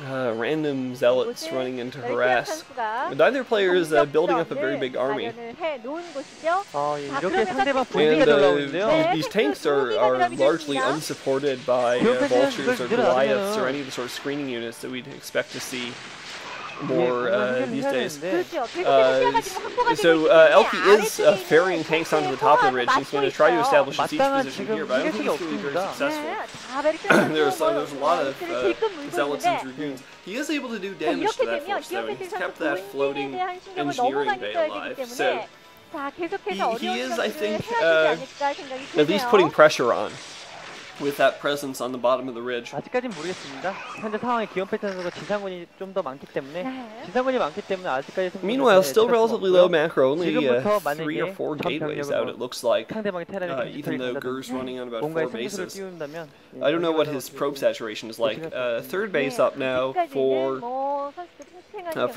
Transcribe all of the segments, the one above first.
random zealots running in to harass. Neither player is building up a very big army. And these tanks are largely unsupported by vultures or Goliaths or any of the sort of screening units that we'd expect to see more these days. So Elky is ferrying tanks onto the top of the ridge. He's going to try to establish a siege position here, but I don't think it's going to be very successful. There's a lot of zealots and dragoons. He is able to do damage to that force, though, and he's kept that floating engineering bay alive. So he is, I think, at least putting pressure on with that presence on the bottom of the ridge. 아직까진 모르겠습니다. 현재 상황이 기온 패턴에서 지상군이 좀 더 많기 때문에 지상군이 많기 때문에 아직까지. Meanwhile, still relatively low macro, only 3 or 4 gateways out. It looks like, even though Grrr's running on about 4 bases. I don't know what his probe saturation is like. Third base up now for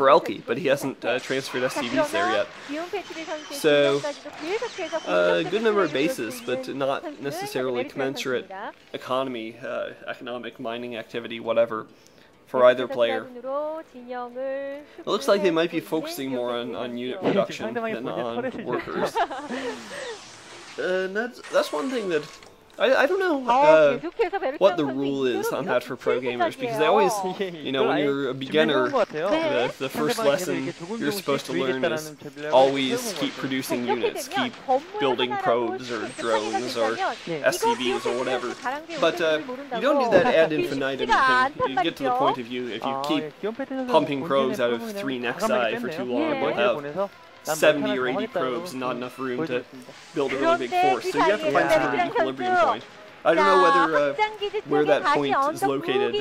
Elky, but he hasn't transferred SCVs there yet. So, good number of bases, but not necessarily commensurate economy, economic mining activity, whatever, for either player. It looks like they might be focusing more on unit production than on workers. That's one thing that I don't know what the rule is on that for pro gamers, because they always, you know, when you're a beginner, the first lesson you're supposed to learn is always keep producing units, keep building probes or drones or SCVs or whatever. But you don't do that ad infinitum. You get to the point if you keep pumping probes out of 3 Nexi for too long, you'll have 70 or 80 probes and not enough room to build a really big force. So you have to find some sort of equilibrium point. I don't know whether where that point is located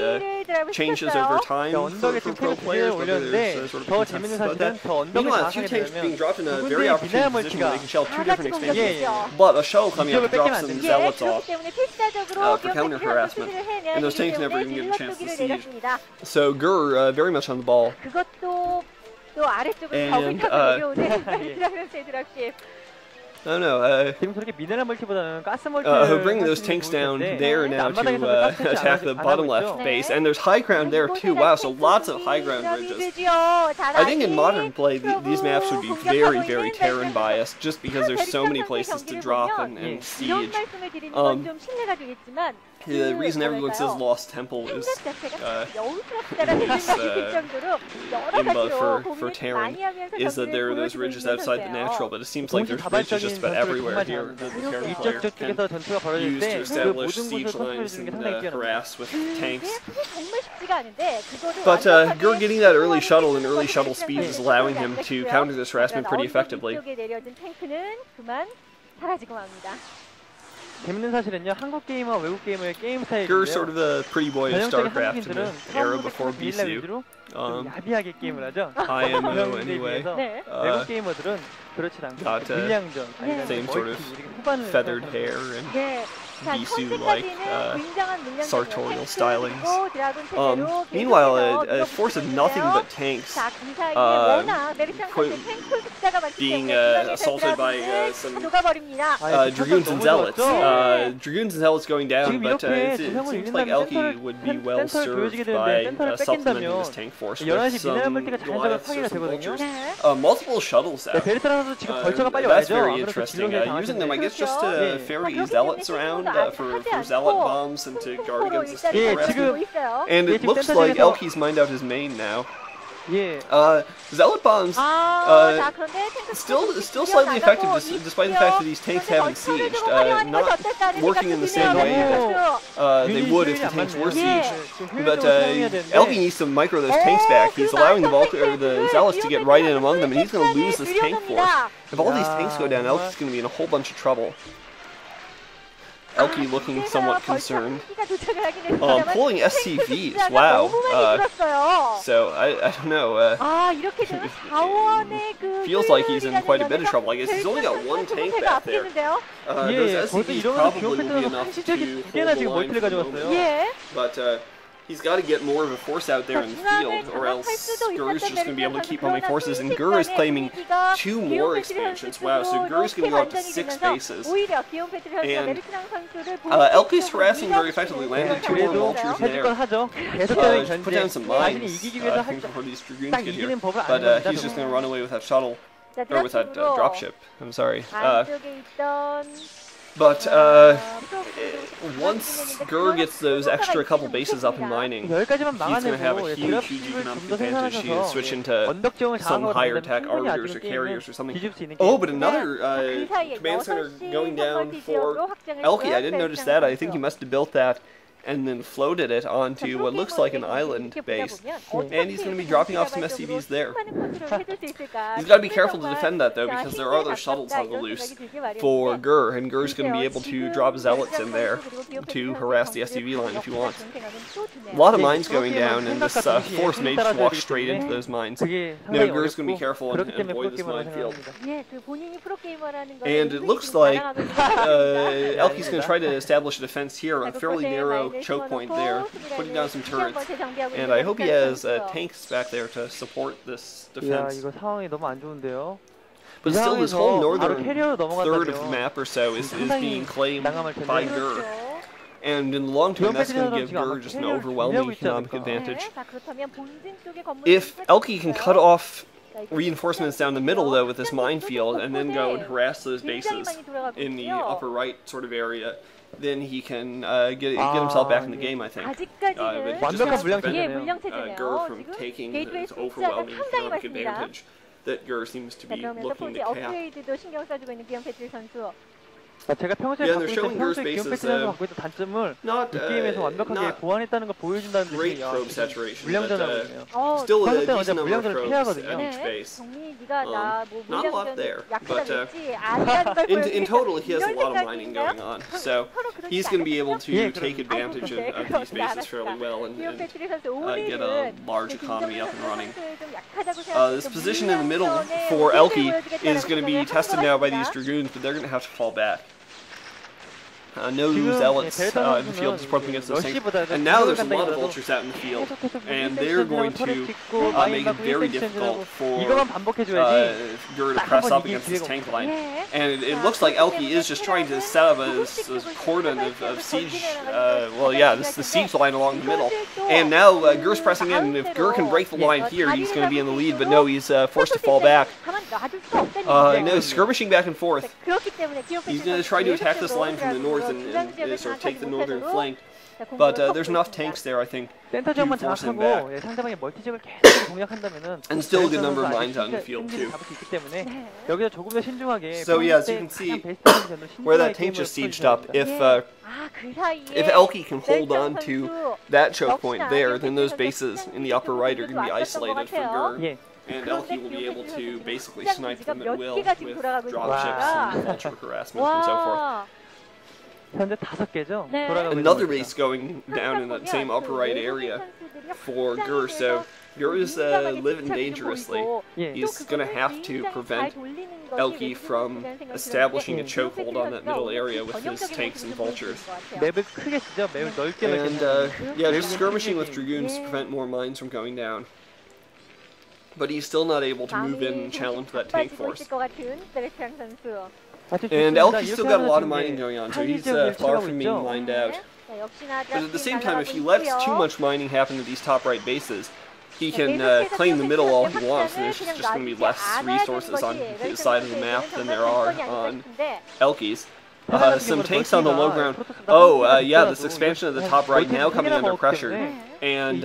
changes over time for pro players, whether there's sort of consensus about that. Meanwhile, 2 tanks being dropped in a very opportune position where they can shell 2 different expansions, but a shell coming up to drop some zealots off for counter harassment, and those tanks never even get a chance to siege. So Grrrr very much on the ball. And I don't know, bring those tanks down there now to attack the bottom left base, and there's high ground there too. Wow, so lots of high ground ridges. I think in modern play these maps would be very, very Terran biased, just because there's so many places to drop and siege. The reason everyone says Lost Temple is imba for Terran is that there are those ridges outside the natural, but it seems like there's ridges just about everywhere here that the Terran player can use to establish siege lines and harass with tanks. But Grrrr getting that early shuttle and early shuttle speed is allowing him to counter this harassment pretty effectively. Grrr's sort of the pretty boy of StarCraft in the era before BSU. IMO anyway. Got same sort of feathered hair and BSU-like sartorial stylings. Meanwhile, a force of nothing but tanks being assaulted by some Dragoons and Zealots. Dragoons and Zealots going down, but it seems like Elky would be well served by supplementing this tank force with some Goliaths or some vultures. Multiple shuttles out. That's very interesting. Using them, I guess, just to ferry Zealots around for Zealot bombs and to guard against the harassment. And it looks like Elky's mined out his main now. Zealot bombs still slightly effective despite the fact that these tanks haven't sieged. Not working in the same way that they would if the tanks were sieged. But Elky needs to micro those tanks back. He's allowing the Zealots to get right in among them, and he's going to lose this tank force. If all these tanks go down, Elky's going to be in a whole bunch of trouble. Elky looking somewhat concerned. Pulling SCVs, wow. So, I don't know. Feels like he's in quite a bit of trouble. I guess he's only got 1 tank back there. Those SCVs probably will be enough to hold the line for the moment. But he's got to get more of a force out there in the field, or else Grrr's just going to be able to keep pumping forces, and Grrrr is claiming 2 more expansions. Wow, so Grrr's going to go up to 6 bases. And Elky's harassing very effectively, landed 2 more vultures there. Put down some mines before these Dragoons get here, but he's just going to run away with that shuttle, or with that dropship, I'm sorry. But once Grrrr gets those extra couple bases up and mining, he's going to have a huge economic advantage. He can switch into some higher tech arbiters or carriers or something. Oh, but another command center going down for Elky. I didn't notice that. I think he must have built that and then floated it onto what looks like an island base. And he's going to be dropping off some SCVs there. He's got to be careful to defend that, though, because there are other shuttles on the loose for Grrrr, and Grrr's going to be able to drop zealots in there to harass the SCV line if he wants. A lot of mines going down, and this force may just walk straight into those mines. No, Grrr's going to be careful and avoid this minefield. And it looks like Elky's going to try to establish a defense here, a fairly narrow choke point there, putting down some turrets, and I hope he has tanks back there to support this defense. But still, this whole northern third of the map or so is being claimed by Grrrr. And in the long term, that's going to give Grrrr just an overwhelming economic advantage. If Elky can cut off reinforcements down the middle, though, with this minefield, and then go and harass those bases in the upper right sort of area, then he can get himself back in the game, I think. But it just has to prevent Grrrr from taking this overwhelming economic advantage that Grrrr seems to be looking to cap. Yeah, they're showing Grrr's bases not great probe saturation, but still a decent number of probes at each base. Not a lot there, but in total he has a lot of mining going on, so he's going to be able to take advantage of these bases fairly well and get a large economy up and running. This position in the middle for Elky is going to be tested now by these Dragoons, but they're going to have to fall back. No zealots in the field to support them against those tanks. And now there's a lot of vultures out in the field, and they're going to make it very difficult for Grrrr to press up against this tank line. And it looks like Elky is just trying to set up a cordon of siege, well, yeah, this is the siege line along the middle. And now Grrr's pressing in, and if Grrrr can break the line here, he's going to be in the lead, but no, he's forced to fall back. No, skirmishing back and forth. He's going to try to attack this line from the north and sort of take the northern flank, but there's enough tanks there, I think, to force him back. And still a good number of mines out in the field, too. So yeah, as you can see, where that tank just sieged up, if Elky can hold on to that choke point there, then those bases in the upper right are going to be isolated for Grrrr. And Elky will be able to basically snipe them at will with dropships and vulture harassment and so forth. Another base going down in that same upper right area for Grrrr, so Grrrr is living dangerously. He's going to have to prevent Elky from establishing a chokehold on that middle area with his tanks and vultures. And yeah, they're skirmishing with Dragoons to prevent more mines from going down. But he's still not able to move in and challenge that tank force. And Elky's still got a lot of mining going on, so he's far from being mined out. But at the same time, if he lets too much mining happen to these top right bases, he can claim the middle all he wants, and there's just going to be less resources on his side of the map than there are on Elky's. Some tanks on the low ground. Oh, yeah, this expansion of the top right now coming under pressure. And